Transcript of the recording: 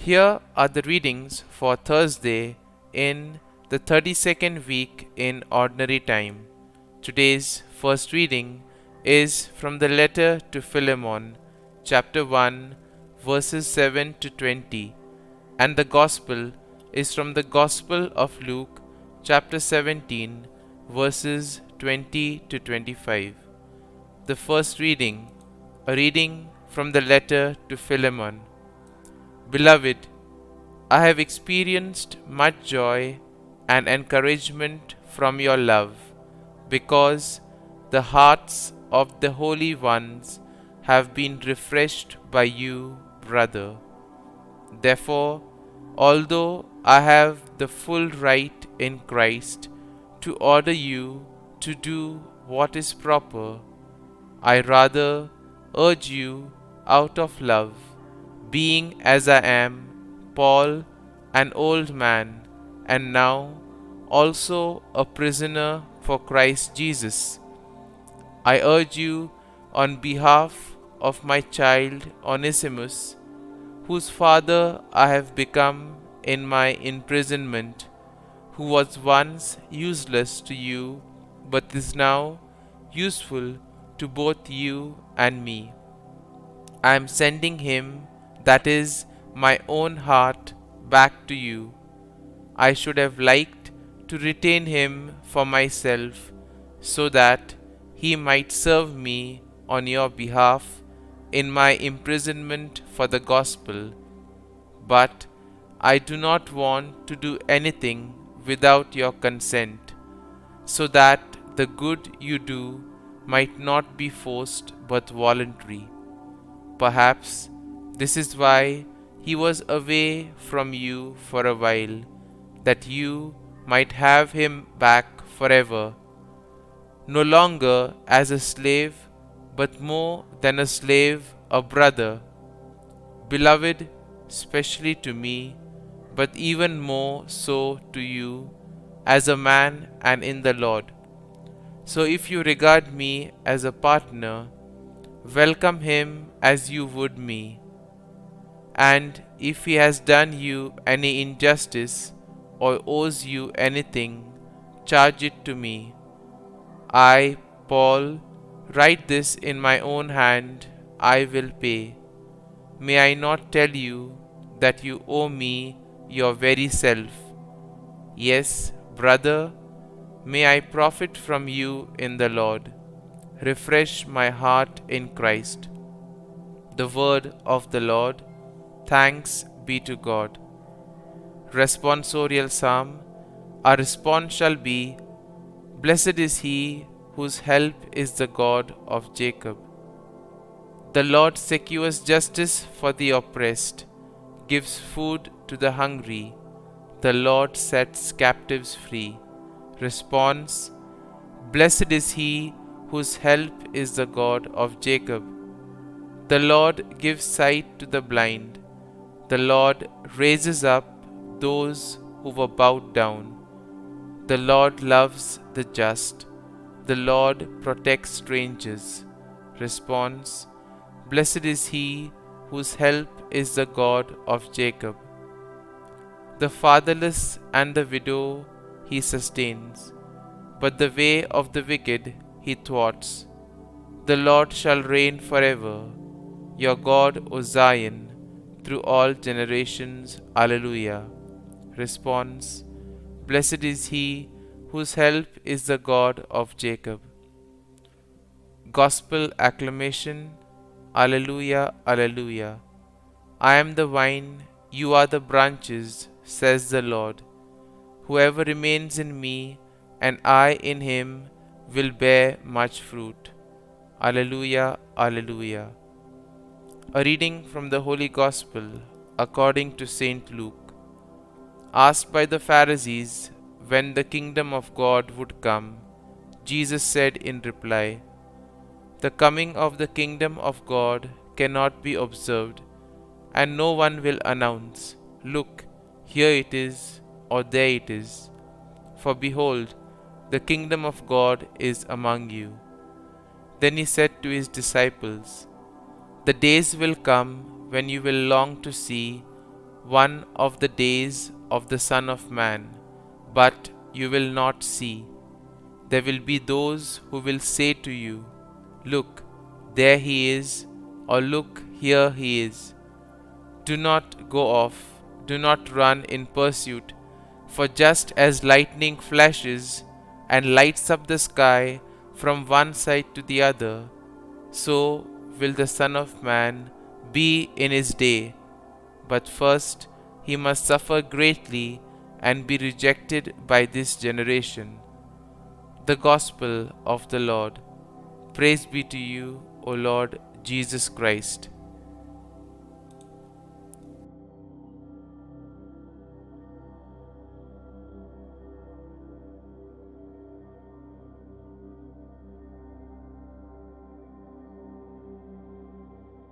Here are the readings for Thursday in the 32nd week in Ordinary Time. Today's first reading is from the letter to Philemon, chapter 1, verses 7 to 20, and the Gospel is from the Gospel of Luke, chapter 17, verses 20 to 25. The first reading, a reading from the letter to Philemon. Beloved, I have experienced much joy and encouragement from your love, because the hearts of the holy ones have been refreshed by you, brother. Therefore, although I have the full right in Christ to order you to do what is proper, I rather urge you out of love, being as I am, Paul, an old man, and now also a prisoner for Christ Jesus. I urge you on behalf of my child Onesimus, whose father I have become in my imprisonment, who was once useless to you, but is now useful to both you and me. I am sending him, that is, my own heart, back to you. I should have liked to retain him for myself, so that he might serve me on your behalf in my imprisonment for the gospel. But I do not want to do anything without your consent, so that the good you do might not be forced but voluntary. Perhaps this is why he was away from you for a while, that you might have him back forever, no longer as a slave, but more than a slave, a brother, beloved specially to me, but even more so to you, as a man and in the Lord. So if you regard me as a partner, welcome him as you would me. And if he has done you any injustice or owes you anything, charge it to me. I, Paul, write this in my own hand, I will pay. May I not tell you that you owe me your very self? Yes, brother, may I profit from you in the Lord. Refresh my heart in Christ. The word of the Lord. Thanks be to God. Responsorial Psalm. Our response shall be, Blessed is he whose help is the God of Jacob. The Lord secures justice for the oppressed, gives food to the hungry. The Lord sets captives free. Response. Blessed is he whose help is the God of Jacob. The Lord gives sight to the blind. The Lord raises up those who were bowed down. The Lord loves the just. The Lord protects strangers. Response. Blessed is he whose help is the God of Jacob. The fatherless and the widow he sustains, but the way of the wicked he thwarts. The Lord shall reign forever, your God, O Zion, through all generations. Alleluia. Response. Blessed is he whose help is the God of Jacob. Gospel acclamation. Alleluia, Alleluia. I am the vine, you are the branches, says the Lord. Whoever remains in me, and I in him, will bear much fruit. Alleluia, Alleluia. A reading from the Holy Gospel according to Saint Luke. Asked by the Pharisees when the kingdom of God would come, Jesus said in reply, The coming of the kingdom of God cannot be observed, and no one will announce, Look, here it is, or there it is. For behold, the kingdom of God is among you. Then he said to his disciples, The days will come when you will long to see one of the days of the Son of Man, but you will not see. There will be those who will say to you, "Look, there he is," or "Look, here he is." Do not go off, do not run in pursuit, for just as lightning flashes and lights up the sky from one side to the other, so will the Son of Man be in his day. But first he must suffer greatly and be rejected by this generation. The Gospel of the Lord. Praise be to you, O Lord Jesus Christ.